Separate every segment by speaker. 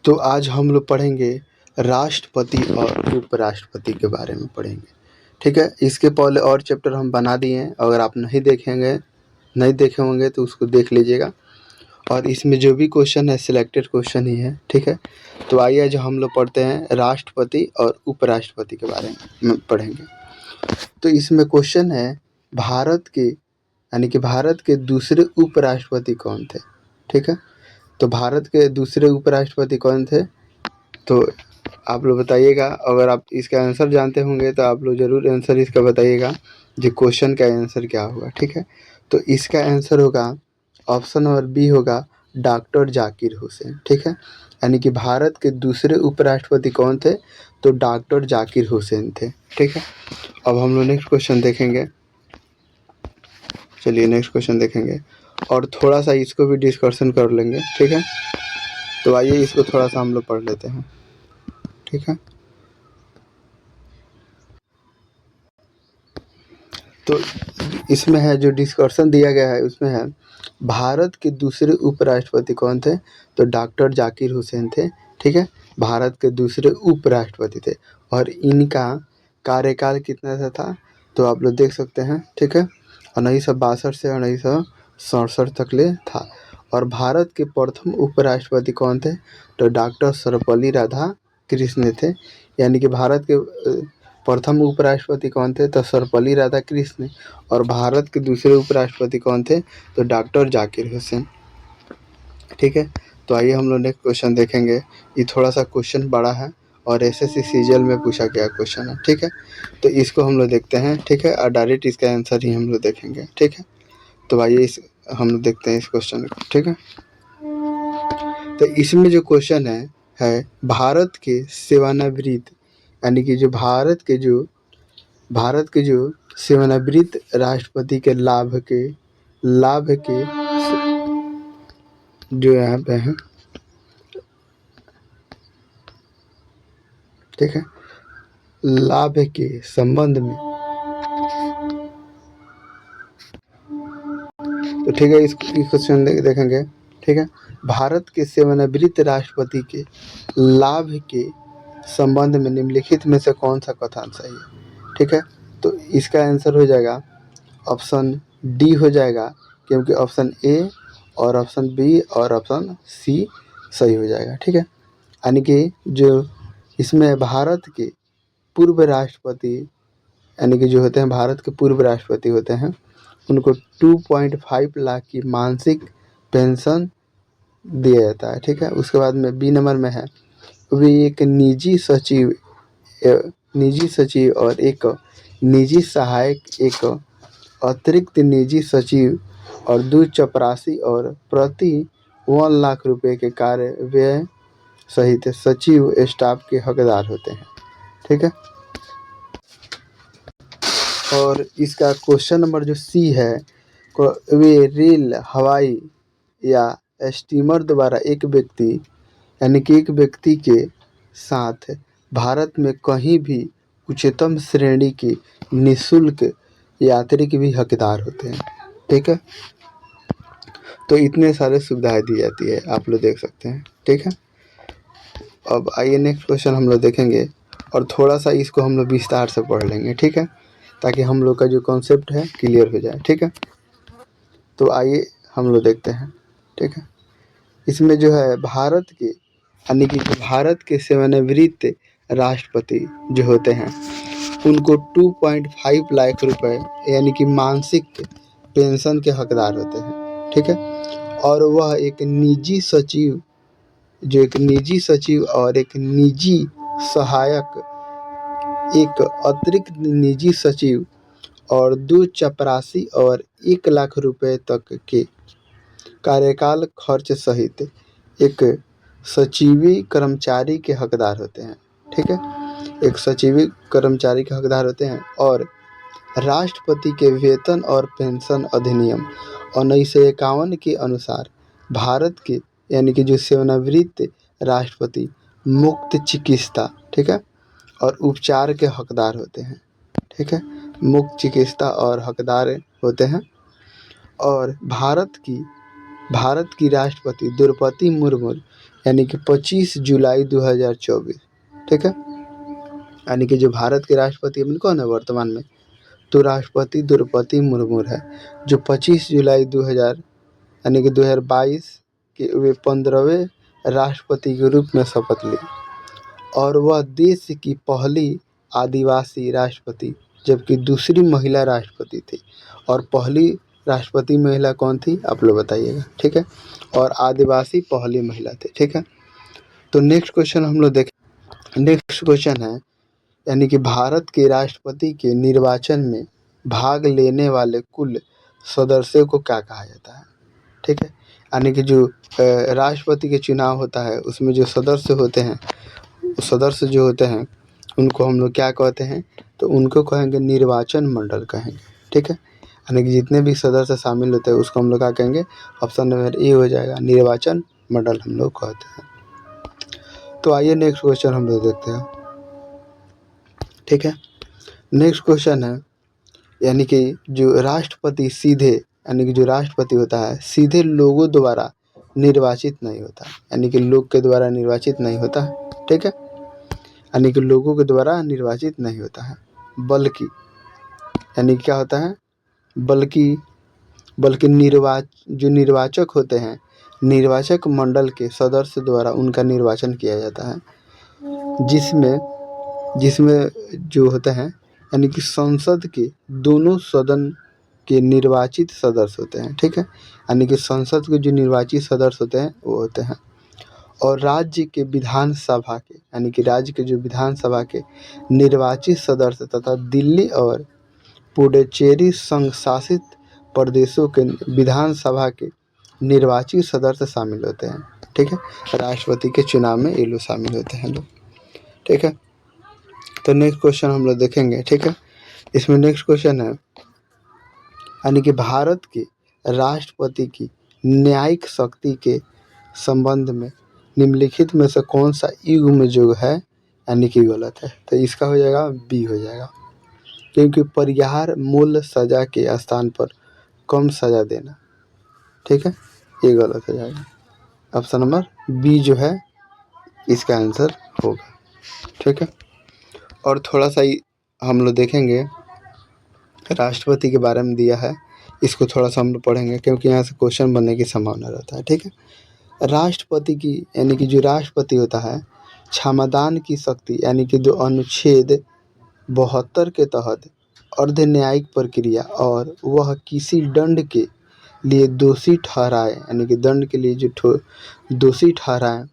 Speaker 1: तो आज हम लोग पढ़ेंगे राष्ट्रपति और उपराष्ट्रपति के बारे में पढ़ेंगे। ठीक है, इसके पहले और चैप्टर हम बना दिए हैं, अगर आप नहीं देखे होंगे तो उसको देख लीजिएगा। और इसमें जो भी क्वेश्चन है सिलेक्टेड क्वेश्चन ही है। ठीक है, तो आइए जो हम लोग पढ़ते हैं राष्ट्रपति और उपराष्ट्रपति के बारे में पढ़ेंगे। तो इसमें क्वेश्चन है भारत के दूसरे उपराष्ट्रपति कौन थे। ठीक है, तो भारत के दूसरे उपराष्ट्रपति कौन थे, तो आप लोग बताइएगा। अगर आप इसका आंसर जानते होंगे तो आप लोग ज़रूर आंसर इसका बताइएगा, जो क्वेश्चन का आंसर क्या होगा। ठीक है, तो इसका आंसर होगा ऑप्शन नंबर बी होगा डॉक्टर जाकिर हुसैन। ठीक है, यानी कि भारत के दूसरे उपराष्ट्रपति कौन थे, तो डॉक्टर जाकिर हुसैन थे। ठीक है, अब हम लोग नेक्स्ट क्वेश्चन देखेंगे। चलिए नेक्स्ट क्वेश्चन देखेंगे और थोड़ा सा इसको भी डिस्कशन कर लेंगे। ठीक है, तो आइए इसको थोड़ा सा हम लोग पढ़ लेते हैं। ठीक है, तो इसमें है जो डिस्कशन दिया गया है उसमें है भारत के दूसरे उपराष्ट्रपति कौन थे, तो डॉक्टर जाकिर हुसैन थे। ठीक है, भारत के दूसरे उपराष्ट्रपति थे और इनका कार्यकाल कितना सा था, तो आप लोग देख सकते हैं। ठीक है, 1962 से 1967 तक ले था। और भारत के प्रथम उपराष्ट्रपति कौन थे, तो डॉक्टर सर्वपल्ली राधाकृष्णन थे। यानी कि भारत के प्रथम उपराष्ट्रपति कौन थे, तो सर्वपल्ली राधाकृष्णन। और भारत के दूसरे उपराष्ट्रपति कौन थे, तो डॉक्टर जाकिर हुसैन। ठीक है, तो आइए हम लोग नेक्स्ट क्वेश्चन देखेंगे। ये थोड़ा सा क्वेश्चन बड़ा है और एसएससी सीजीएल में पूछा गया क्वेश्चन है। ठीक है, तो इसको हम लोग देखते हैं। ठीक है, और डायरेक्ट इसका आंसर ही हम लोग देखेंगे। ठीक है, तो आइए हम लोग देखते हैं इस क्वेश्चन को। ठीक है, तो इसमें जो क्वेश्चन है भारत के सेवानिवृत्त, यानी कि जो भारत के जो सेवानिवृत्त राष्ट्रपति के लाभ के जो यहाँ पे हैं। ठीक है, लाभ के संबंध में, तो ठीक है इस क्वेश्चन देखेंगे। ठीक है, भारत के सेवानिवृत्त राष्ट्रपति के लाभ के संबंध में निम्नलिखित में से कौन सा कथन सही है। ठीक है, तो इसका आंसर हो जाएगा ऑप्शन डी हो जाएगा, क्योंकि ऑप्शन ए और ऑप्शन बी और ऑप्शन सी सही हो जाएगा। ठीक है, यानी कि जो इसमें भारत के पूर्व राष्ट्रपति, यानी कि जो होते हैं भारत के पूर्व राष्ट्रपति होते हैं, उनको 2.5 लाख की मासिक पेंशन दिया जाता है। ठीक है, उसके बाद में बी नंबर में है वे एक निजी सचिव और एक निजी सहायक, एक अतिरिक्त निजी सचिव और 2 चपरासी और प्रति 1 लाख रुपए के कार्य व्यय सहित सचिव स्टाफ के हकदार होते हैं। ठीक है, और इसका क्वेश्चन नंबर जो सी है, वे रेल, हवाई या स्टीमर द्वारा एक व्यक्ति के साथ भारत में कहीं भी उच्चतम श्रेणी की निःशुल्क यात्री के भी हकदार होते हैं। ठीक है, तो इतने सारे सुविधाएं दी जाती है, आप लोग देख सकते हैं। ठीक है, अब आइए नेक्स्ट क्वेश्चन हम लोग देखेंगे और थोड़ा सा इसको हम लोग विस्तार से पढ़ लेंगे। ठीक है, ताकि हम लोग का जो कॉन्सेप्ट है क्लियर हो जाए। ठीक है, तो आइए हम लोग देखते हैं। ठीक है, इसमें जो है भारत के, यानी कि भारत के सेवानिवृत्त राष्ट्रपति जो होते हैं उनको 2.5 लाख रुपए यानी कि मासिक पेंशन के हकदार होते हैं। ठीक है, और वह एक निजी सचिव और एक निजी सहायक, एक अतिरिक्त निजी सचिव और 2 चपरासी और 1 लाख रुपए तक के कार्यकाल खर्च सहित एक सचिवी कर्मचारी के हकदार होते हैं। ठीक है, एक सचिवी कर्मचारी के हकदार होते हैं। और राष्ट्रपति के वेतन और पेंशन अधिनियम 1951 के अनुसार भारत के, यानी कि जो सेवानिवृत्त राष्ट्रपति मुक्त चिकित्सा, ठीक है, और उपचार के हकदार होते हैं। ठीक है, मुक्त चिकित्सा और हकदार होते हैं। और भारत की राष्ट्रपति द्रौपदी मुर्मू यानी कि 25 जुलाई 2024, ठीक है। यानी कि जो भारत के राष्ट्रपति अभी कौन है वर्तमान में, तो राष्ट्रपति द्रौपदी मुर्मू है, जो 25 जुलाई 2000 यानी कि 2022 के वे 15वें राष्ट्रपति के रूप में शपथ ली और वह देश की पहली आदिवासी राष्ट्रपति जबकि दूसरी महिला राष्ट्रपति थी। और पहली राष्ट्रपति महिला कौन थी आप लोग बताइएगा, ठीक है। और आदिवासी पहली महिला थे, ठीक है। तो नेक्स्ट क्वेश्चन हम लोग देखें। नेक्स्ट क्वेश्चन है यानी कि भारत के राष्ट्रपति के निर्वाचन में भाग लेने वाले कुल सदस्यों को क्या कहा जाता है, ठीक है। यानी कि जो राष्ट्रपति के चुनाव होता है उसमें जो सदस्य होते हैं, सदस्य जो होते हैं उनको हम लोग क्या कहते हैं, तो उनको कहेंगे निर्वाचन मंडल कहेंगे, ठीक है। यानी कि जितने भी सदस्य शामिल होते हैं उसको हम लोग क्या कहेंगे, ऑप्शन नंबर ए हो जाएगा, निर्वाचन मंडल हम लोग कहते हैं। तो आइए नेक्स्ट क्वेश्चन हम लोग देखते हैं, ठीक है। नेक्स्ट क्वेश्चन है यानी कि जो राष्ट्रपति सीधे यानी कि जो राष्ट्रपति होता है सीधे लोगों द्वारा निर्वाचित नहीं होता, यानी कि लोग के द्वारा निर्वाचित नहीं होता है, ठीक है। यानी कि लोगों के द्वारा निर्वाचित नहीं होता है, बल्कि यानी क्या होता है, बल्कि जो निर्वाचक होते हैं निर्वाचक मंडल के सदस्य द्वारा उनका निर्वाचन किया जाता है, जिसमें जो होते हैं यानी कि संसद के दोनों सदन के निर्वाचित सदस्य होते हैं, ठीक है। यानी कि संसद के जो निर्वाचित सदस्य होते हैं वो होते हैं और राज्य के विधानसभा के यानी कि राज्य के जो विधानसभा के निर्वाचित सदस्य तथा दिल्ली और पुडुचेरी संघ शासित प्रदेशों के विधानसभा के निर्वाचित सदस्य शामिल होते हैं, ठीक है। राष्ट्रपति के चुनाव में ये लोग शामिल होते हैं लोग, ठीक है। तो नेक्स्ट क्वेश्चन हम लोग देखेंगे, ठीक है। इसमें नेक्स्ट क्वेश्चन है यानी कि भारत के राष्ट्रपति की न्यायिक शक्ति के संबंध में निम्नलिखित में से कौन सा युग्म जो है यानी कि गलत है, तो इसका हो जाएगा बी हो जाएगा, क्योंकि परिहार मूल सजा के स्थान पर कम सजा देना, ठीक है, ये गलत हो जाएगा। ऑप्शन नंबर बी जो है इसका आंसर होगा, ठीक है। और थोड़ा सा हम लोग देखेंगे राष्ट्रपति के बारे में दिया है, इसको थोड़ा सा हम लोग पढ़ेंगे क्योंकि यहाँ से क्वेश्चन बनने की संभावना रहता है, ठीक है। राष्ट्रपति की यानी कि जो राष्ट्रपति होता है क्षमादान की शक्ति यानी कि जो अनुच्छेद 72 के तहत अर्ध न्यायिक प्रक्रिया और वह किसी दंड के लिए दोषी ठहराए यानी कि दंड के लिए जो दोषी ठहराए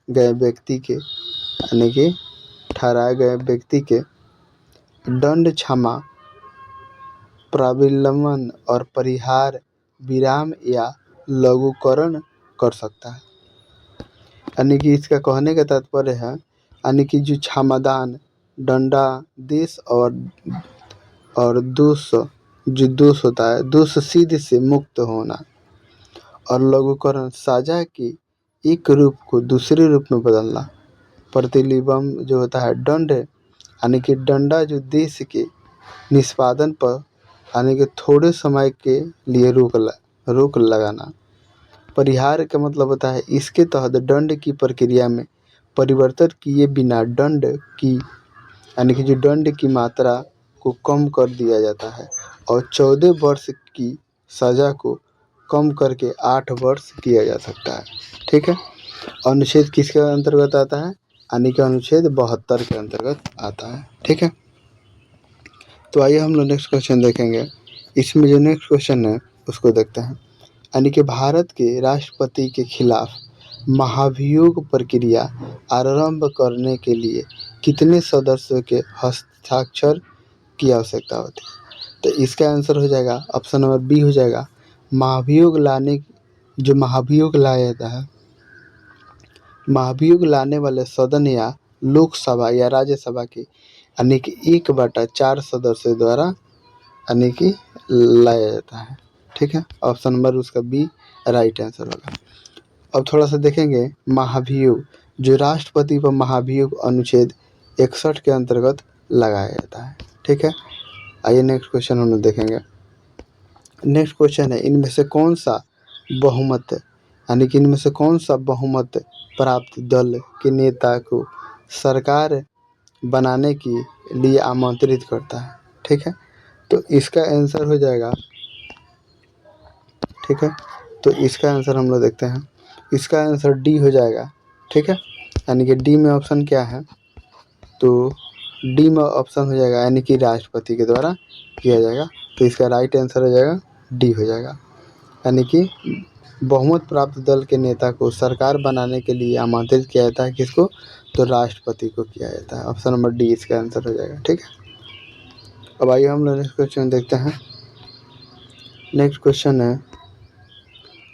Speaker 1: गए व्यक्ति के यानी कि ठहराए गए व्यक्ति के दंड क्षमा प्राविलंबन और परिहार विराम या लघुकरण कर सकता है। यानी कि इसका कहने का तात्पर्य है यानी कि जो क्षमादान दंडादेश और दोष जो दोष होता है दोष सिद्ध से मुक्त होना और लघुकरण सजा के एक रूप को दूसरे रूप में बदलना। प्रतिलिबम जो होता है दंड यानी कि दंडा जो देश के निष्पादन पर यानी कि थोड़े समय के लिए रोक लगाना। परिहार का मतलब होता है इसके तहत दंड की प्रक्रिया में परिवर्तन किए बिना दंड की यानी कि जो दंड की मात्रा को कम कर दिया जाता है और 14 वर्ष की सज़ा को कम करके 8 वर्ष किया जा सकता है, ठीक है। अनुच्छेद किसके अंतर्गत आता है यानी कि अनुच्छेद 72 के अंतर्गत आता है, ठीक है। तो आइए हम लोग नेक्स्ट क्वेश्चन देखेंगे। इसमें जो नेक्स्ट क्वेश्चन है उसको देखते हैं यानी कि भारत के राष्ट्रपति के खिलाफ महाभियोग प्रक्रिया आरंभ करने के लिए कितने सदस्यों के हस्ताक्षर की आवश्यकता होती है, तो इसका आंसर हो जाएगा ऑप्शन नंबर बी हो जाएगा। महाभियोग लाया जाता है, महाभियोग लाने वाले सदन या लोकसभा या राज्यसभा के यानी कि 1/4 सदस्यों द्वारा यानी कि लाया जाता है, ठीक है। ऑप्शन नंबर उसका बी राइट आंसर होगा। अब थोड़ा सा देखेंगे महाभियोग जो राष्ट्रपति पर महाभियोग अनुच्छेद 61 के अंतर्गत लगाया जाता है, ठीक है। आइए नेक्स्ट क्वेश्चन हम लोग देखेंगे। नेक्स्ट क्वेश्चन है इनमें से कौन सा बहुमत यानी कि इनमें से कौन सा बहुमत प्राप्त दल के नेता को सरकार बनाने के लिए आमंत्रित करता है। ठीक है, तो इसका आंसर हो जाएगा, ठीक है, तो इसका आंसर हम लोग देखते हैं, इसका आंसर डी हो जाएगा। ठीक है, यानी कि डी में ऑप्शन क्या है, तो डी में ऑप्शन हो जाएगा यानी कि राष्ट्रपति के द्वारा किया जाएगा। तो इसका राइट आंसर हो जाएगा डी हो जाएगा, यानी कि बहुमत प्राप्त दल के नेता को सरकार बनाने के लिए आमंत्रित किया जाता है। किसको, तो राष्ट्रपति को किया जाता है। ऑप्शन नंबर डी इसका आंसर हो जाएगा। ठीक है, अब आइए हम लोग नेक्स्ट क्वेश्चन देखते हैं। नेक्स्ट क्वेश्चन है,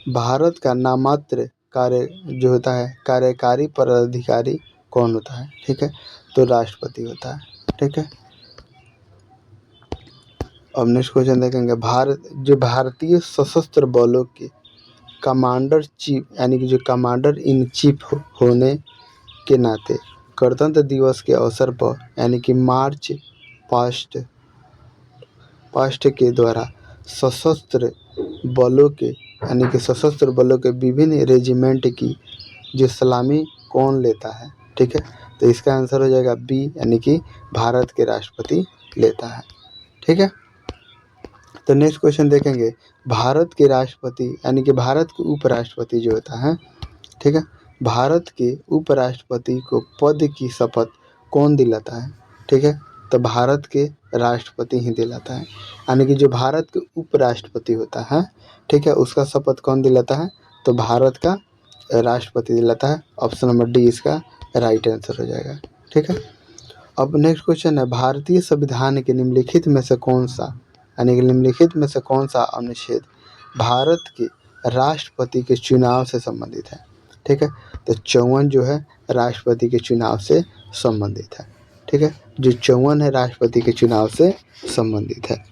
Speaker 1: भारत का नाममात्र कार्य जो होता है कार्यकारी पदाधिकारी कौन होता है। ठीक है, तो राष्ट्रपति होता है। ठीक है, अब नेक्स्ट क्वेश्चन देखेंगे, भारतीय सशस्त्र बलों के कमांडर चीफ यानी कि जो कमांडर इन चीफ होने के नाते गणतंत्र दिवस के अवसर पर यानी कि मार्च पास्ट के द्वारा सशस्त्र बलों के यानी कि सशस्त्र बलों के विभिन्न रेजिमेंट की जो सलामी कौन लेता है। ठीक है, तो इसका आंसर हो जाएगा बी, यानी कि भारत के राष्ट्रपति लेता है। ठीक है, तो नेक्स्ट क्वेश्चन देखेंगे, भारत के राष्ट्रपति यानी कि भारत के उपराष्ट्रपति जो होता है। ठीक है, भारत के उपराष्ट्रपति को पद की शपथ कौन दिलाता है। ठीक है, तो भारत के राष्ट्रपति ही दिलाता है, यानी कि जो भारत के उपराष्ट्रपति होता है, ठीक है, उसका शपथ कौन दिलाता है, तो भारत का राष्ट्रपति दिलाता है। ऑप्शन नंबर डी इसका राइट आंसर हो जाएगा। ठीक है, अब नेक्स्ट क्वेश्चन है, भारतीय संविधान के निम्नलिखित में से कौन सा यानी कि निम्नलिखित में से कौन सा अनुच्छेद भारत के राष्ट्रपति के चुनाव से संबंधित है। ठीक है, तो 54 जो है राष्ट्रपति के चुनाव से संबंधित है। ठीक है, जो 54 है राष्ट्रपति के चुनाव से संबंधित है।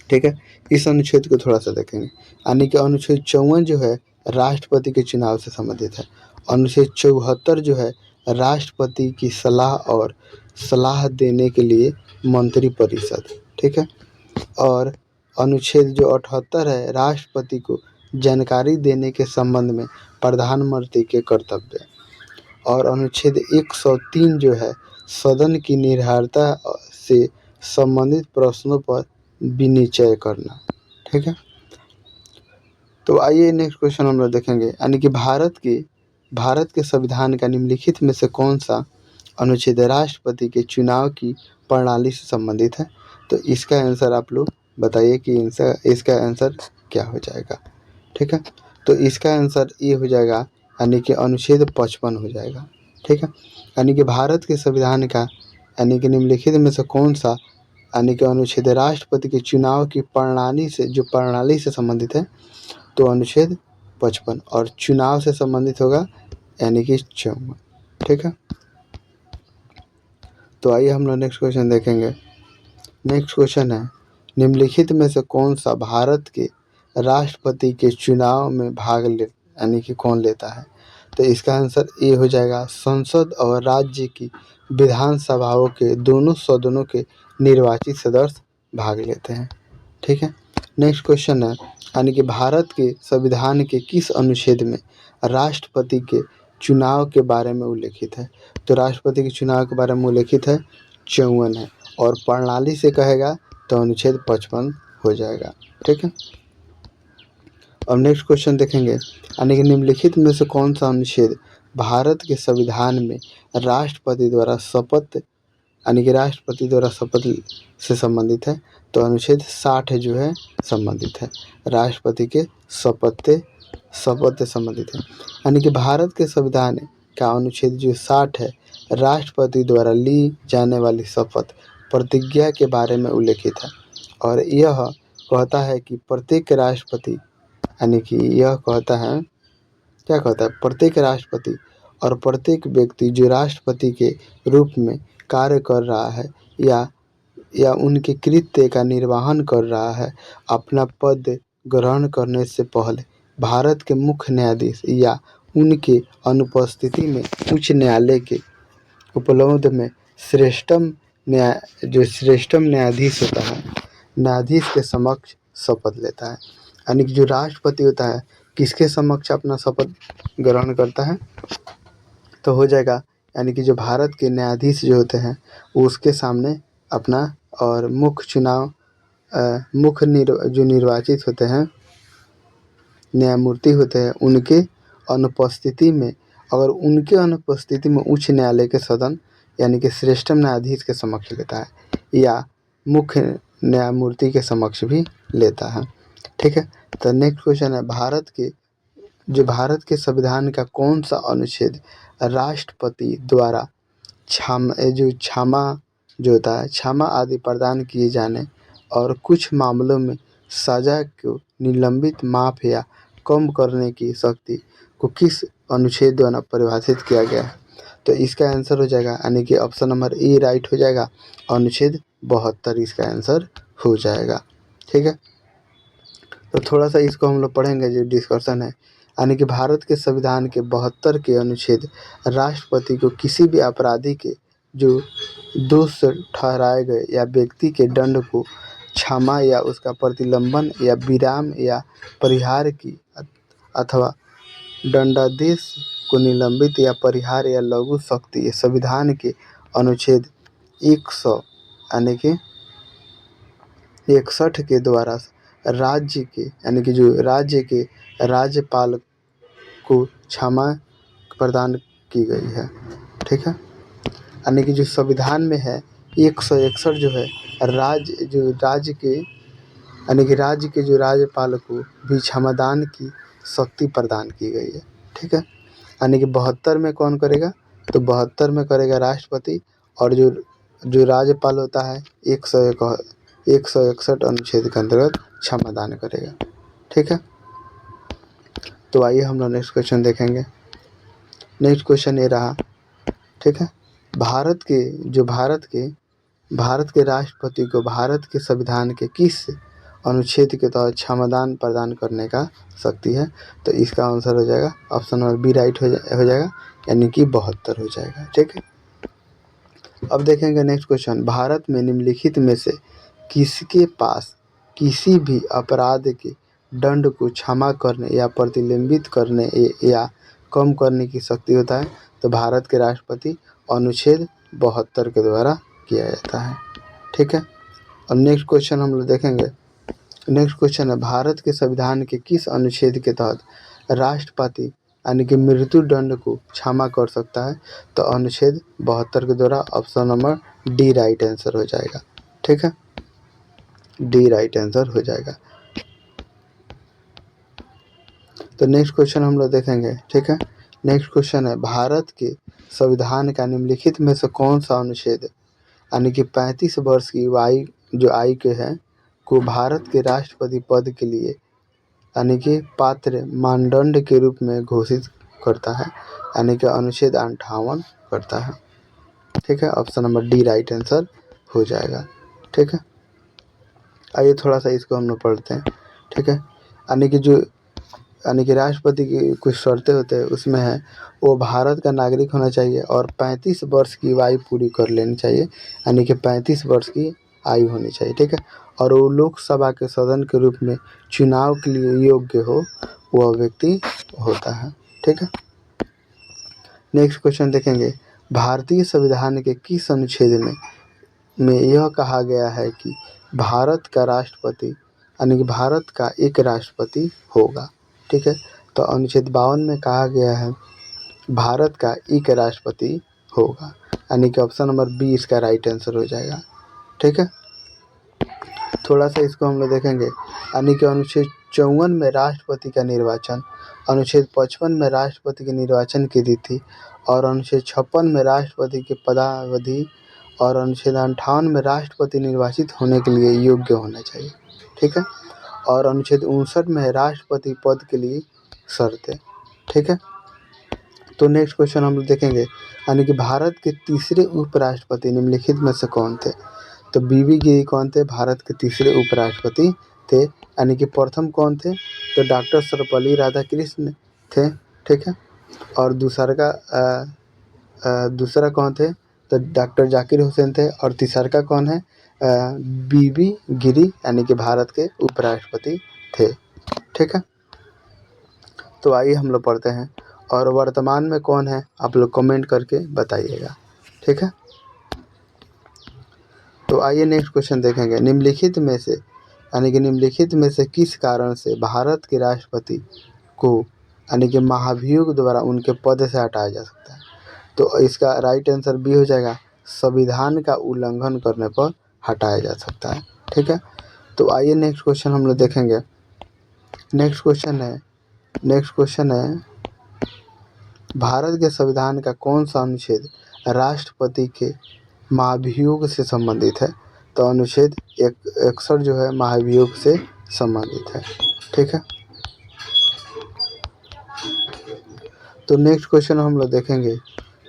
Speaker 1: ठीक है, इस अनुच्छेद को थोड़ा सा देखेंगे, यानी कि अनुच्छेद 54 जो है राष्ट्रपति के चुनाव से संबंधित है। अनुच्छेद 74 जो है राष्ट्रपति की सलाह देने के लिए मंत्रिपरिषद। ठीक है, और अनुच्छेद जो 78 है राष्ट्रपति को जानकारी देने के संबंध में प्रधानमंत्री के कर्तव्य। और अनुच्छेद 103 जो है सदन की निर्भरता से संबंधित प्रश्नों पर विनिचय करना। ठीक है, तो आइए नेक्स्ट क्वेश्चन हम लोग देखेंगे, यानी कि भारत के संविधान का निम्नलिखित में से कौन सा अनुच्छेद राष्ट्रपति के चुनाव की प्रणाली से संबंधित है। तो इसका आंसर आप लोग बताइए कि इसका आंसर क्या हो जाएगा। ठीक है, तो इसका आंसर ये हो जाएगा, यानी कि अनुच्छेद 55 हो जाएगा। ठीक है, यानी कि भारत के संविधान का यानी कि निम्नलिखित में से कौन सा यानी कि अनुच्छेद राष्ट्रपति के चुनाव की प्रणाली से संबंधित है, तो अनुच्छेद 55 और चुनाव से संबंधित होगा यानी कि 54। ठीक है, तो आइए हम लोग नेक्स्ट क्वेश्चन देखेंगे। नेक्स्ट क्वेश्चन है, निम्नलिखित में से कौन सा भारत के राष्ट्रपति के चुनाव में भाग ले यानी कि कौन लेता है। तो इसका आंसर ए हो जाएगा, संसद और राज्य की विधानसभाओं के दोनों सदनों के निर्वाचित सदस्य भाग लेते हैं। ठीक है, नेक्स्ट क्वेश्चन है, यानी कि भारत के संविधान के किस अनुच्छेद में राष्ट्रपति के चुनाव के बारे में उल्लेखित है। तो राष्ट्रपति के चुनाव के बारे में उल्लेखित है 54 है, और प्रणाली से कहेगा तो अनुच्छेद 55 हो जाएगा। ठीक है, अब नेक्स्ट क्वेश्चन देखेंगे, यानी कि निम्नलिखित में से कौन सा अनुच्छेद भारत के संविधान में राष्ट्रपति द्वारा शपथ से संबंधित है। तो अनुच्छेद 60 जो है संबंधित है, राष्ट्रपति के शपथ से संबंधित है। यानी कि भारत के संविधान का अनुच्छेद जो 60 है राष्ट्रपति द्वारा ली जाने वाली शपथ प्रतिज्ञा के बारे में उल्लेखित है, और यह कहता है कि प्रत्येक राष्ट्रपति यानी कि यह कहता है प्रत्येक राष्ट्रपति और प्रत्येक व्यक्ति जो राष्ट्रपति के रूप में कार्य कर रहा है या उनके कृत्य का निर्वहन कर रहा है, अपना पद ग्रहण करने से पहले भारत के मुख्य न्यायाधीश या उनके अनुपस्थिति में उच्च न्यायालय के उपलब्ध में श्रेष्ठतम न्यायाधीश होता है, न्यायाधीश के समक्ष शपथ लेता है। यानी कि जो राष्ट्रपति होता है किसके समक्ष अपना शपथ ग्रहण करता है? तो हो जाएगा यानी कि जो भारत के न्यायाधीश जो होते हैं वो उसके सामने अपना और जो निर्वाचित होते हैं न्यायमूर्ति होते हैं उनके अनुपस्थिति में, अगर उनके अनुपस्थिति में उच्च न्यायालय के सदन यानी कि श्रेष्ठतम न्यायाधीश के समक्ष लेता है या मुख्य न्यायमूर्ति के समक्ष भी लेता है। ठीक है, तो नेक्स्ट क्वेश्चन है भारत के संविधान का कौन सा अनुच्छेद राष्ट्रपति द्वारा क्षमा जो होता है क्षमा आदि प्रदान किए जाने और कुछ मामलों में सजा को निलंबित माफ या कम करने की शक्ति को किस अनुच्छेद द्वारा परिभाषित किया गया है? तो इसका आंसर हो जाएगा यानी कि ऑप्शन नंबर ए राइट हो जाएगा, अनुच्छेद 72 इसका आंसर हो जाएगा। ठीक है, तो थोड़ा सा इसको हम लोग पढ़ेंगे जो डिस्कशन है, यानी कि भारत के संविधान के 72 के अनुच्छेद राष्ट्रपति को किसी भी अपराधी के जो दोष ठहराए गए या व्यक्ति के दंड को क्षमा या उसका प्रतिलंबन या विराम या परिहार की अथवा दंडादेश को निलंबित या परिहार या लघु शक्ति संविधान के अनुच्छेद 100 यानी कि 61 के द्वारा राज्य के यानी कि जो राज्य के राज्यपाल को क्षमा प्रदान की गई है। ठीक है, यानी कि जो संविधान में है 161 जो है राज्य के यानी कि राज्य के जो राज्यपाल को भी क्षमादान की शक्ति प्रदान की गई है। ठीक है, यानी कि 72 में कौन करेगा? तो 72 में करेगा राष्ट्रपति, और जो राज्यपाल होता है 161 अनुच्छेद के अंतर्गत क्षमादान करेगा। ठीक है, तो आइए हम लोग नेक्स्ट क्वेश्चन देखेंगे। नेक्स्ट क्वेश्चन ये रहा। ठीक है, भारत के राष्ट्रपति को भारत के संविधान के किस अनुच्छेद के तहत क्षमादान प्रदान करने का शक्ति है? तो इसका आंसर हो जाएगा ऑप्शन नंबर बी राइट हो जाएगा, यानी कि 72 हो जाएगा। ठीक है, अब देखेंगे नेक्स्ट क्वेश्चन। भारत में निम्नलिखित में से किसके पास किसी भी अपराध के दंड को क्षमा करने या प्रतिलंबित करने या कम करने की शक्ति होता है? तो भारत के राष्ट्रपति अनुच्छेद 72 के द्वारा किया जाता है। ठीक है, और नेक्स्ट क्वेश्चन हम लोग देखेंगे। नेक्स्ट क्वेश्चन है, भारत के संविधान के किस अनुच्छेद के तहत राष्ट्रपति यानी कि मृत्यु दंड को क्षमा कर सकता है? तो अनुच्छेद 72 के द्वारा option number D right answer हो जाएगा। ठीक है, डी राइट आंसर हो जाएगा। तो नेक्स्ट क्वेश्चन हम लोग देखेंगे। ठीक है, नेक्स्ट क्वेश्चन है, भारत के संविधान का निम्नलिखित में से कौन सा अनुच्छेद यानी कि 35 वर्ष की आयु के है को भारत के राष्ट्रपति पद के लिए यानी कि पात्र मानदंड के रूप में घोषित करता है? यानी कि अनुच्छेद 58 करता है। ठीक है, option number D right answer हो जाएगा। ठीक है, आइए थोड़ा सा इसको हम लोग पढ़ते हैं। ठीक है, यानी कि राष्ट्रपति की कुछ शर्तें होते हैं, उसमें है वो भारत का नागरिक होना चाहिए और 35 वर्ष की आयु पूरी कर लेनी चाहिए, यानी कि 35 वर्ष की आयु होनी चाहिए। ठीक है, और वो लोकसभा के सदन के रूप में चुनाव के लिए योग्य हो वह व्यक्ति होता है। ठीक है, नेक्स्ट क्वेश्चन देखेंगे। भारतीय संविधान के किस अनुच्छेद में यह कहा गया है कि भारत का राष्ट्रपति यानी कि भारत का एक राष्ट्रपति होगा? ठीक है, तो अनुच्छेद 52 में कहा गया है भारत का एक राष्ट्रपति होगा, यानी कि ऑप्शन नंबर बी इसका राइट आंसर हो जाएगा। ठीक है, थोड़ा सा इसको हम लोग देखेंगे। यानी कि अनुच्छेद 54 में राष्ट्रपति का निर्वाचन, अनुच्छेद 55 में राष्ट्रपति के निर्वाचन की तिथि, और अनुच्छेद 56 में राष्ट्रपति की पदावधि, और अनुच्छेद 58 में राष्ट्रपति निर्वाचित होने के लिए योग्य होना चाहिए। ठीक है, और अनुच्छेद 59 में है राष्ट्रपति पद के लिए शर्तें। ठीक है, तो नेक्स्ट क्वेश्चन हम लोग देखेंगे। यानी कि भारत के तीसरे उपराष्ट्रपति निम्नलिखित में से कौन थे? तो बीबी गिरी कौन थे? भारत के तीसरे उपराष्ट्रपति थे। यानी कि प्रथम कौन थे? तो डॉक्टर सर्वपल्ली राधाकृष्णन थे। ठीक है, और दूसरा कौन थे? तो डॉक्टर जाकिर हुसैन थे, और तीसरा का कौन है? बीबी गिरी यानी कि भारत के उपराष्ट्रपति थे। ठीक है, तो आइए हम लोग पढ़ते हैं, और वर्तमान में कौन है आप लोग कमेंट करके बताइएगा, ठीक है। तो आइए नेक्स्ट क्वेश्चन देखेंगे। निम्नलिखित में से यानी कि निम्नलिखित में से किस कारण से भारत के राष्ट्रपति को यानी कि महाभियोग द्वारा उनके पद से हटाया जा सकता है? तो इसका राइट आंसर बी हो जाएगा, संविधान का उल्लंघन करने पर हटाया जा सकता है, ठीक है। तो आइए नेक्स्ट क्वेश्चन हम लोग देखेंगे। नेक्स्ट क्वेश्चन है भारत के संविधान का कौन सा अनुच्छेद राष्ट्रपति के महाभियोग से संबंधित है? तो अनुच्छेद 61 जो है महाभियोग से संबंधित है, ठीक है। तो नेक्स्ट क्वेश्चन हम लोग देखेंगे।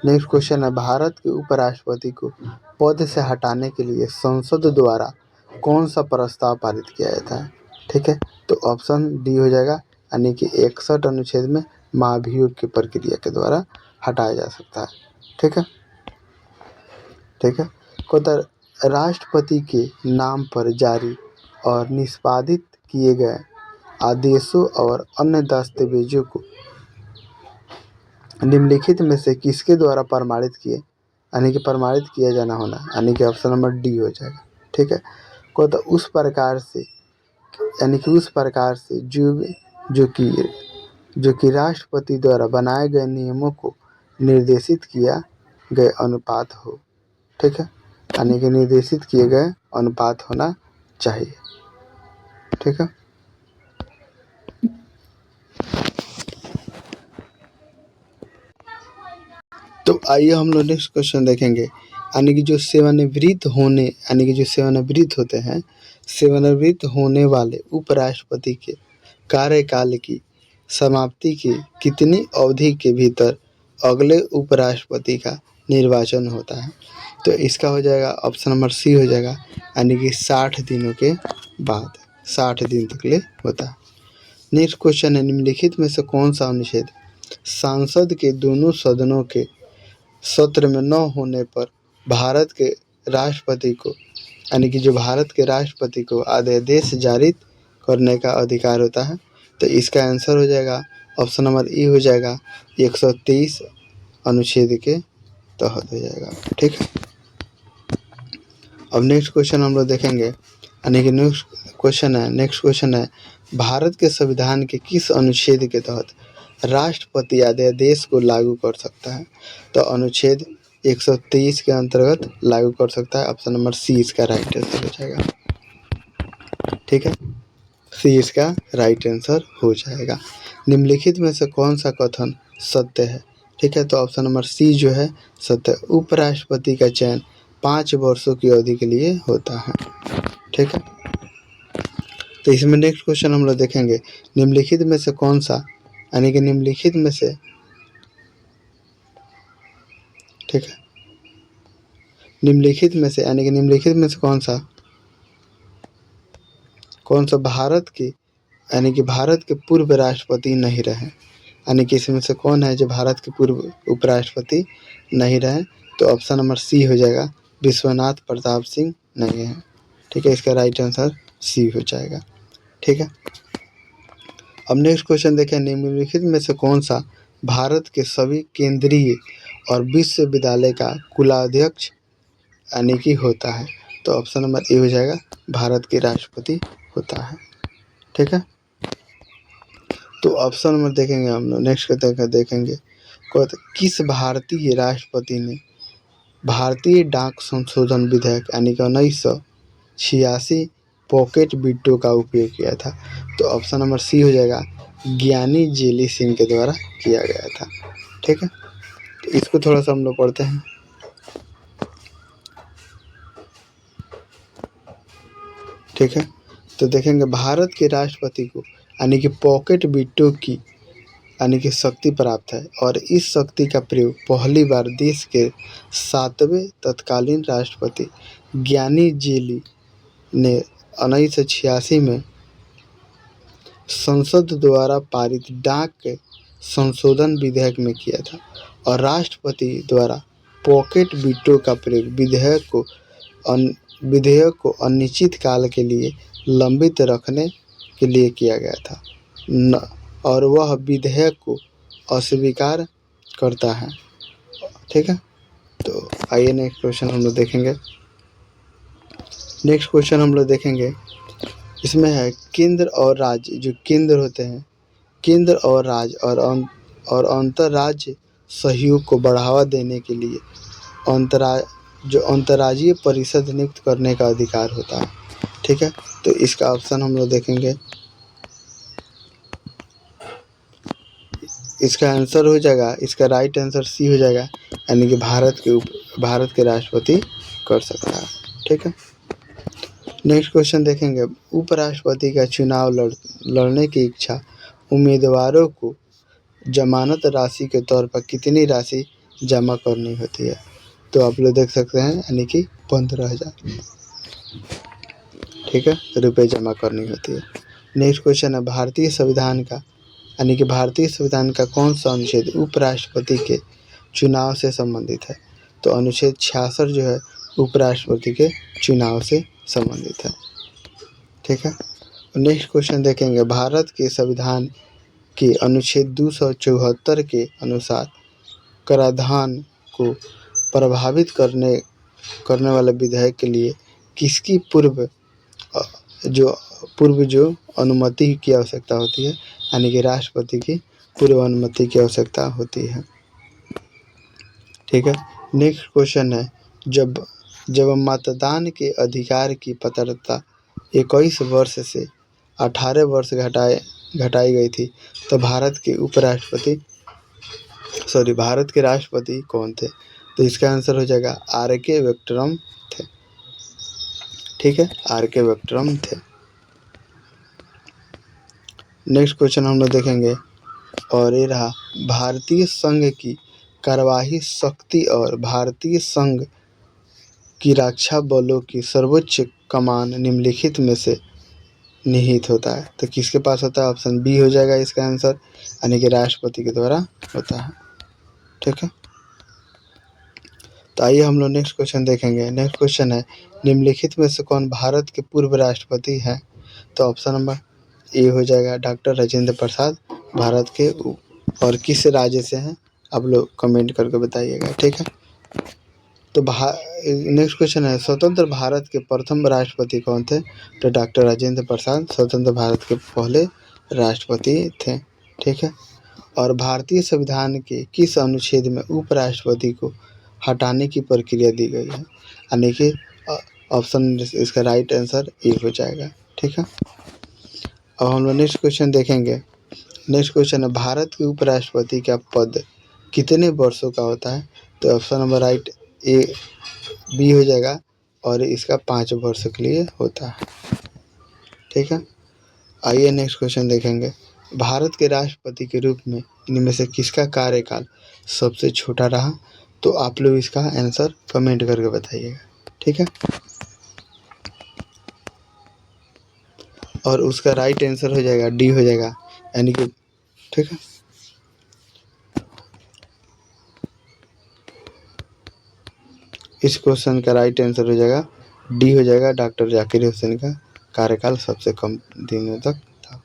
Speaker 1: नेक्स्ट क्वेश्चन है भारत के उपराष्ट्रपति को पद से हटाने के लिए संसद द्वारा कौन सा प्रस्ताव पारित किया जाता है? ठीक है, तो ऑप्शन डी हो जाएगा, यानी कि 61 अनुच्छेद में महाभियोग की प्रक्रिया के द्वारा हटाया जा सकता है, ठीक है। ठीक है, राष्ट्रपति के नाम पर जारी और निष्पादित किए गए आदेशों और अन्य दस्तावेजों को निम्नलिखित में से किसके द्वारा प्रमाणित किए यानी कि प्रमाणित किया जाना होना, यानी कि ऑप्शन नंबर डी हो जाएगा, ठीक है। तो उस प्रकार से यानी कि उस प्रकार से जो कि राष्ट्रपति द्वारा बनाए गए नियमों को निर्देशित किया गए अनुपात हो, ठीक है, यानी कि निर्देशित किए गए अनुपात होना चाहिए, ठीक है। तो आइए हम लोग नेक्स्ट क्वेश्चन देखेंगे, यानी कि जो सेवानिवृत्त होते हैं, सेवानिवृत्त होने वाले उपराष्ट्रपति के कार्यकाल की समाप्ति की कितनी अवधि के भीतर अगले उपराष्ट्रपति का निर्वाचन होता है? तो इसका हो जाएगा ऑप्शन नंबर सी हो जाएगा, यानी कि 60 दिनों के बाद, 60 दिन तक ले होता है। नेक्स्ट क्वेश्चन है निम्नलिखित में से कौन सा अनुच्छेद सांसद के दोनों सदनों के सत्र में न होने पर भारत के राष्ट्रपति को यानी कि जो भारत के राष्ट्रपति को अध्यादेश जारी करने का अधिकार होता है? तो इसका आंसर हो जाएगा ऑप्शन नंबर ई हो जाएगा, 123 अनुच्छेद के तहत हो जाएगा, ठीक है। अब नेक्स्ट क्वेश्चन हम लोग देखेंगे, यानी कि नेक्स्ट क्वेश्चन है भारत के संविधान के किस अनुच्छेद के तहत राष्ट्रपति अध्यादेश को लागू कर सकता है? तो अनुच्छेद 123 के अंतर्गत लागू कर सकता है। ऑप्शन नंबर सी इसका राइट आंसर हो जाएगा, ठीक है, सी इसका राइट आंसर हो जाएगा। निम्नलिखित में से कौन सा कथन सत्य है? ठीक है, तो ऑप्शन नंबर सी जो है सत्य, उपराष्ट्रपति का चयन 5 वर्षों की अवधि के लिए होता है, ठीक है। तो इसमें नेक्स्ट क्वेश्चन हम लोग देखेंगे, निम्नलिखित में से कौन सा यानी कि निम्नलिखित में से, ठीक है, निम्नलिखित में से यानी कि निम्नलिखित में से कौन सा भारत के यानी कि भारत के पूर्व राष्ट्रपति नहीं रहे? यानी कि इसमें से कौन है जो भारत के पूर्व उपराष्ट्रपति नहीं रहे? तो ऑप्शन नंबर सी हो जाएगा, विश्वनाथ प्रताप सिंह नहीं है, ठीक है, इसका राइट आंसर सी हो जाएगा, ठीक है। अब नेक्स्ट क्वेश्चन देखें, निम्नलिखित में से कौन सा भारत के सभी केंद्रीय और विश्वविद्यालय का कुलाध्यक्ष यानी कि होता है? तो ऑप्शन नंबर ए हो जाएगा, भारत के राष्ट्रपति होता है, ठीक है। तो ऑप्शन नंबर देखेंगे हम लोग, नेक्स्ट देखेंगे किस भारतीय राष्ट्रपति ने भारतीय डाक संशोधन विधेयक यानी कि 1986 पॉकेट बिट्टो का उपयोग किया था? तो ऑप्शन नंबर सी हो जाएगा, ज्ञानी जेली सिंह के द्वारा किया गया था, ठीक है। तो इसको थोड़ा सा हम लोग पढ़ते हैं, ठीक है। तो देखेंगे भारत के राष्ट्रपति को यानी कि पॉकेट बिट्टो की यानी कि शक्ति प्राप्त है, और इस शक्ति का प्रयोग पहली बार देश के 7वें तत्कालीन राष्ट्रपति ज्ञानी जेली ने 1986 में संसद द्वारा पारित डाक के संशोधन विधेयक में किया था, और राष्ट्रपति द्वारा पॉकेट बिट्टो का प्रयोग विधेयक को अनिश्चित काल के लिए लंबित रखने के लिए किया गया था। और वह विधेयक को अस्वीकार करता है। ठीक है, तो आइए नेक्स्ट क्वेश्चन हम लोग देखेंगे। नेक्स्ट क्वेश्चन हम लोग देखेंगे, इसमें है केंद्र और राज्य, जो केंद्र होते हैं, केंद्र और राज्य और अंतर्राज्य सहयोग को बढ़ावा देने के लिए अंतर्राज्यीय परिषद नियुक्त करने का अधिकार होता है। ठीक है, तो इसका ऑप्शन हम लोग देखेंगे, इसका आंसर हो जाएगा, इसका राइट आंसर सी हो जाएगा, यानी कि भारत के राष्ट्रपति कर सकता है। ठीक है, नेक्स्ट क्वेश्चन देखेंगे, उपराष्ट्रपति का चुनाव लड़ने की इच्छा उम्मीदवारों को जमानत राशि के तौर पर कितनी राशि जमा करनी होती है? तो आप लोग देख सकते हैं, यानी कि 15,000, ठीक है, रुपये जमा करनी होती है। नेक्स्ट क्वेश्चन है, भारतीय संविधान का, यानी कि भारतीय संविधान का कौन सा अनुच्छेद उपराष्ट्रपति के चुनाव से संबंधित है? तो अनुच्छेद 66 जो है उपराष्ट्रपति के चुनाव से संबंधित है। ठीक है, नेक्स्ट क्वेश्चन देखेंगे, भारत के संविधान के अनुच्छेद 274 के अनुसार कराधान को प्रभावित करने वाले विधेयक के लिए किसकी पूर्व अनुमति की आवश्यकता होती है? यानी कि राष्ट्रपति की पूर्व अनुमति की आवश्यकता होती है। ठीक है, नेक्स्ट क्वेश्चन है, जब मतदान के अधिकार की पात्रता 21 वर्ष से 18 वर्ष घटाई गई थी, तो भारत के राष्ट्रपति कौन थे? तो इसका आंसर हो जाएगा आर.के. वेंकटरमन थे। ठीक है, आर.के. वेंकटरमन थे। नेक्स्ट क्वेश्चन हम लोग देखेंगे, और ये रहा, भारतीय संघ की कार्यवाही शक्ति और भारतीय संघ की रक्षा बलों की सर्वोच्च कमान निम्नलिखित में से निहित होता है? तो किसके पास होता है? ऑप्शन बी हो जाएगा इसका आंसर, यानी कि राष्ट्रपति के द्वारा होता है। ठीक है, तो आइए हम लोग नेक्स्ट क्वेश्चन देखेंगे। नेक्स्ट क्वेश्चन है, निम्नलिखित में से कौन भारत के पूर्व राष्ट्रपति हैं? तो ऑप्शन नंबर ए हो जाएगा डॉक्टर राजेंद्र प्रसाद, भारत के, और किस राज्य से हैं आप लोग कमेंट करके बताइएगा। ठीक है, तो नेक्स्ट क्वेश्चन है, स्वतंत्र भारत के प्रथम राष्ट्रपति कौन थे? तो डॉक्टर राजेंद्र प्रसाद स्वतंत्र भारत के पहले राष्ट्रपति थे। ठीक है, और भारतीय संविधान के किस अनुच्छेद में उपराष्ट्रपति को हटाने की प्रक्रिया दी गई है? यानी कि ऑप्शन, इसका राइट आंसर ए हो जाएगा। ठीक है, अब हम लोग नेक्स्ट क्वेश्चन देखेंगे। नेक्स्ट क्वेश्चन है, भारत के उपराष्ट्रपति का पद कितने वर्षों का होता है? तो option number right A B हो जाएगा, और इसका 5 वर्ष के लिए होता है। ठीक है, आइए नेक्स्ट क्वेश्चन देखेंगे, भारत के राष्ट्रपति के रूप में इनमें से किसका कार्यकाल सबसे छोटा रहा? तो आप लोग इसका आंसर कमेंट करके बताइएगा। ठीक है, और उसका राइट आंसर हो जाएगा डी हो जाएगा, यानी कि, ठीक है, इस क्वेश्चन का राइट आंसर हो जाएगा डी हो जाएगा, डॉक्टर जाकिर हुसैन का कार्यकाल सबसे कम दिनों तक था।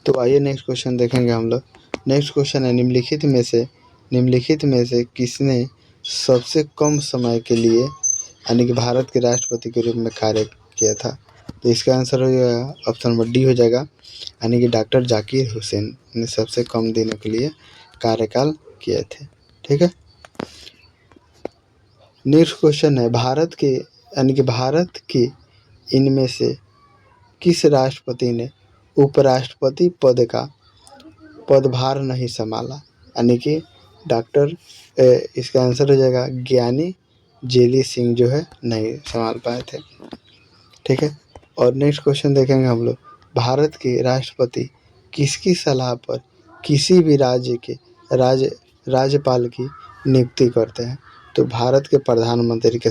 Speaker 1: तो आइए नेक्स्ट क्वेश्चन देखेंगे हम लोग। नेक्स्ट क्वेश्चन है, निम्नलिखित में से किसने सबसे कम समय के लिए, यानी कि भारत के राष्ट्रपति के रूप में कार्य किया था? तो इसका आंसर हो जाएगा ऑप्शन नंबर डी हो जाएगा, यानी कि डॉक्टर जाकिर हुसैन ने सबसे कम दिनों के लिए कार्यकाल किए थे। ठीक है, नेक्स्ट क्वेश्चन है, भारत के इनमें से किस राष्ट्रपति ने उपराष्ट्रपति पद का पदभार नहीं संभाला? यानी कि इसका आंसर हो जाएगा ज्ञानी जेली सिंह जो है नहीं संभाल पाए थे। ठीक है, और नेक्स्ट क्वेश्चन देखेंगे हम लोग, भारत के राष्ट्रपति किसकी सलाह पर किसी भी राज्य के राज्यपाल की नियुक्ति करते हैं? तो भारत के प्रधानमंत्री के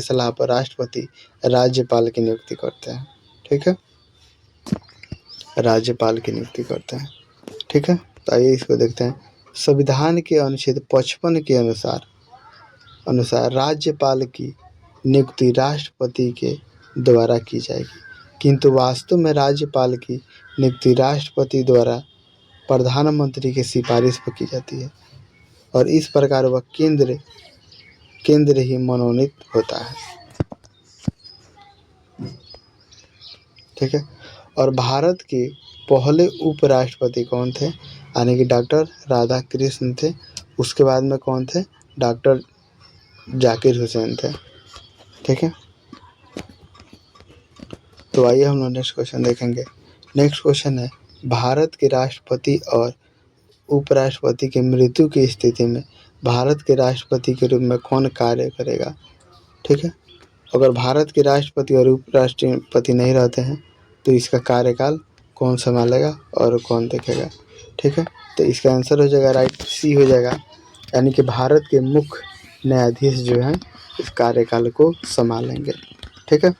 Speaker 1: सलाह पर राष्ट्रपति राज्यपाल की नियुक्ति करते हैं। ठीक है, राज्यपाल की नियुक्ति करते हैं। ठीक है, तो आइए इसको देखते हैं। संविधान के अनुच्छेद 55 के अनुसार राज्यपाल की नियुक्ति राष्ट्रपति के द्वारा की जाएगी, किंतु वास्तव में राज्यपाल की नियुक्ति राष्ट्रपति द्वारा प्रधानमंत्री की सिफारिश पर की जाती है और इस प्रकार वह केंद्र ही मनोनीत होता है। ठीक है। और भारत के पहले उपराष्ट्रपति कौन थे? यानी कि डॉक्टर राधाकृष्ण थे। उसके बाद में कौन थे? डॉक्टर जाकिर हुसैन थे। ठीक है। तो आइए हम लोग नेक्स्ट क्वेश्चन देखेंगे। नेक्स्ट क्वेश्चन है, भारत के राष्ट्रपति और उपराष्ट्रपति की मृत्यु की स्थिति में भारत के राष्ट्रपति के रूप में कौन कार्य करेगा? ठीक है। अगर भारत के राष्ट्रपति और उपराष्ट्रपति नहीं रहते हैं तो इसका कार्यकाल कौन संभालेगा और कौन देखेगा? ठीक है। तो इसका आंसर हो जाएगा राइट सी हो जाएगा, यानी कि भारत के मुख्य न्यायाधीश जो हैं इस कार्यकाल को संभालेंगे। ठीक है।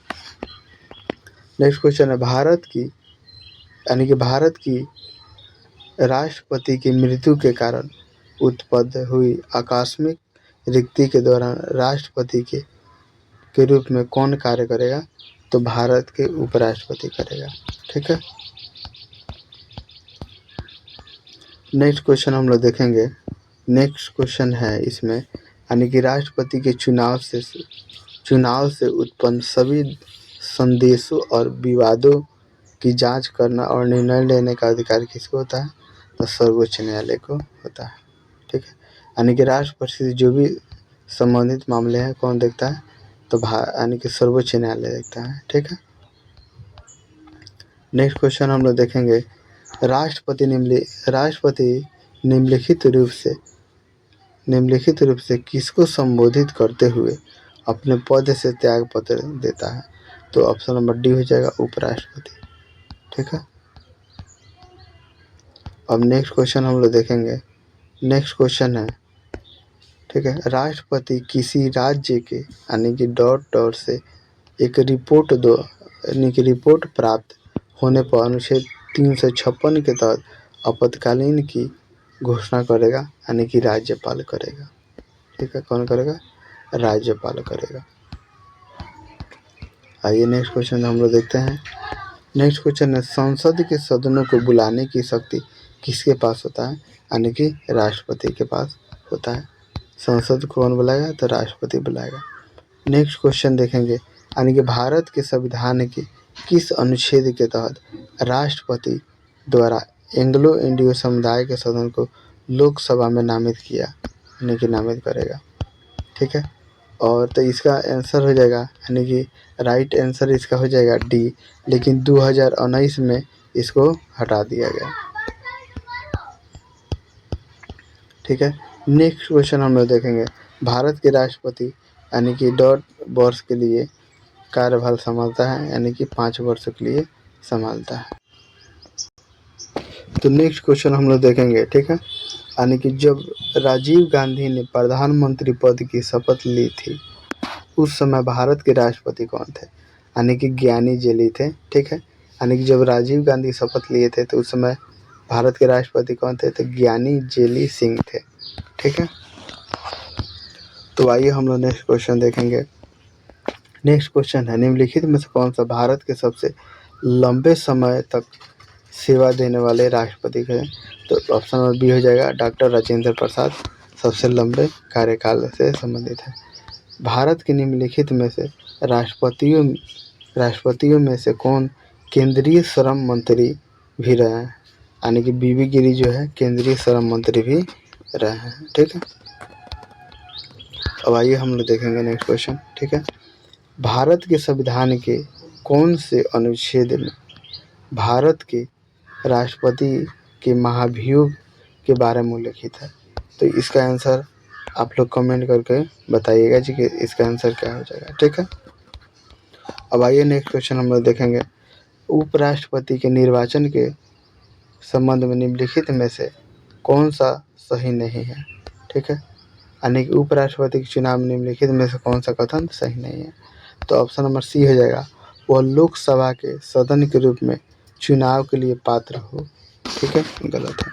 Speaker 1: नेक्स्ट क्वेश्चन है, भारत की राष्ट्रपति की मृत्यु के कारण उत्पन्न हुई आकस्मिक रिक्ति के दौरान राष्ट्रपति के रूप में कौन कार्य करेगा? तो भारत के उपराष्ट्रपति करेगा। ठीक है। नेक्स्ट क्वेश्चन हम लोग देखेंगे। नेक्स्ट क्वेश्चन है इसमें, यानी कि राष्ट्रपति के चुनाव से उत्पन्न सभी संदेशों और विवादों की जांच करना और निर्णय लेने का अधिकार किसको होता है? तो सर्वोच्च न्यायालय को होता है। ठीक है। यानी कि राष्ट्रपति से जो भी संबंधित मामले हैं कौन देखता है? तो यानी कि सर्वोच्च न्यायालय देखता है। ठीक है। नेक्स्ट क्वेश्चन हम लोग देखेंगे, राष्ट्रपति निम्नलिखित रूप से किसको संबोधित करते हुए अपने पद से त्याग पत्र देता है? तो ऑप्शन नंबर डी हो जाएगा, उपराष्ट्रपति। ठीक है। अब नेक्स्ट क्वेश्चन हम लोग देखेंगे। नेक्स्ट क्वेश्चन है, ठीक है, राष्ट्रपति किसी राज्य के यानी कि डॉट से एक रिपोर्ट प्राप्त होने पर अनुच्छेद 356 के तहत आपातकालीन की घोषणा करेगा, यानी कि राज्यपाल करेगा। ठीक है। कौन करेगा? राज्यपाल करेगा। आइए नेक्स्ट क्वेश्चन हम लोग देखते हैं। नेक्स्ट क्वेश्चन है, संसद के सदनों को बुलाने की शक्ति किसके पास होता है? यानी कि राष्ट्रपति के पास होता है। संसद को कौन बुलाएगा? तो राष्ट्रपति बुलाएगा। नेक्स्ट क्वेश्चन देखेंगे, यानी कि भारत के संविधान के किस अनुच्छेद के तहत राष्ट्रपति द्वारा एंग्लो इंडियन समुदाय के सदन को लोकसभा में नामित किया, यानी कि नामित करेगा। ठीक है। और तो इसका आंसर हो जाएगा, यानी कि राइट आंसर इसका हो जाएगा डी, लेकिन 2019 में इसको हटा दिया गया। ठीक है। नेक्स्ट क्वेश्चन हम लोग देखेंगे, भारत के राष्ट्रपति यानी कि डॉट वर्ष के लिए कार्यभार संभालता है, यानी कि 5 वर्ष के लिए संभालता है। तो नेक्स्ट क्वेश्चन हम लोग देखेंगे। ठीक है। यानी कि जब राजीव गांधी ने प्रधानमंत्री पद की शपथ ली थी उस समय भारत के राष्ट्रपति कौन थे? यानी कि ज्ञानी जेली थे। ठीक है। यानी कि जब राजीव गांधी शपथ लिए थे तो उस समय भारत के राष्ट्रपति कौन थे? तो ज्ञानी जेली सिंह थे। ठीक है। तो आइए हम लोग नेक्स्ट क्वेश्चन देखेंगे। नेक्स्ट क्वेश्चन है, निम्नलिखित में से कौन सा भारत के सबसे लंबे समय तक सेवा देने वाले राष्ट्रपति हैं? तो ऑप्शन नंबर बी हो जाएगा, डॉक्टर राजेंद्र प्रसाद सबसे लंबे कार्यकाल से संबंधित है। भारत के निम्नलिखित में से राष्ट्रपतियों में से कौन केंद्रीय श्रम मंत्री भी रहे हैं? यानी कि बीबी गिरी जो है केंद्रीय श्रम मंत्री भी रहे हैं। ठीक है। अब आइए हम लोग देखेंगे नेक्स्ट क्वेश्चन। ठीक है। भारत के संविधान के कौन से अनुच्छेद में भारत के राष्ट्रपति के महाभियोग के बारे में उल्लिखित है? तो इसका आंसर आप लोग कमेंट करके बताइएगा जी कि इसका आंसर क्या हो जाएगा। ठीक है। अब आइए नेक्स्ट क्वेश्चन हम लोग देखेंगे, उपराष्ट्रपति के निर्वाचन के संबंध में निम्नलिखित में से कौन सा सही नहीं है? ठीक है। यानी कि उपराष्ट्रपति के चुनाव में निम्नलिखित में से कौन सा कथन सही नहीं है? तो ऑप्शन नंबर सी हो जाएगा, वह लोकसभा के सदन के रूप में चुनाव के लिए पात्र हो। ठीक है। गलत है।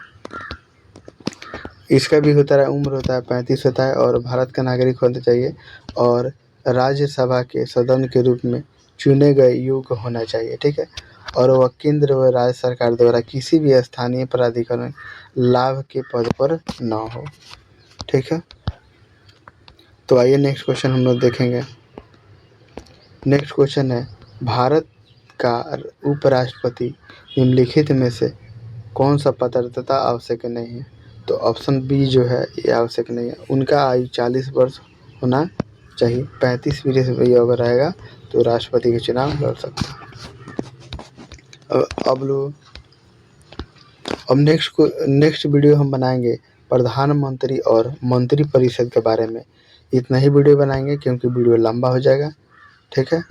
Speaker 1: इसका भी होता है, उम्र होता है 35 होता है और भारत का नागरिक होना चाहिए और राज्यसभा के सदन के रूप में चुने गए योग्य होना चाहिए, ठीक है। और वह केंद्र व राज्य सरकार द्वारा किसी भी स्थानीय प्राधिकरण लाभ के पद पर न हो, ठीक है। तो आइए नेक्स्ट क्वेश्चन हम लोग देखेंगे। नेक्स्ट क्वेश्चन है, भारत का उपराष्ट्रपति निम्नलिखित में से कौन सा पात्रता आवश्यक नहीं है? तो ऑप्शन बी जो है ये आवश्यक नहीं है। उनका आयु 40 वर्ष होना चाहिए। 35 वर्ष भी अगर रहेगा तो राष्ट्रपति के चुनाव लड़ सकता है। अब नेक्स्ट वीडियो हम बनाएंगे प्रधानमंत्री और मंत्री परिषद के बारे में। इतना ही वीडियो बनाएंगे क्योंकि वीडियो लंबा हो जाएगा, ठीक है।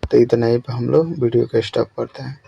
Speaker 1: तो इतना ही पे हम लोग वीडियो को स्टॉप करते हैं।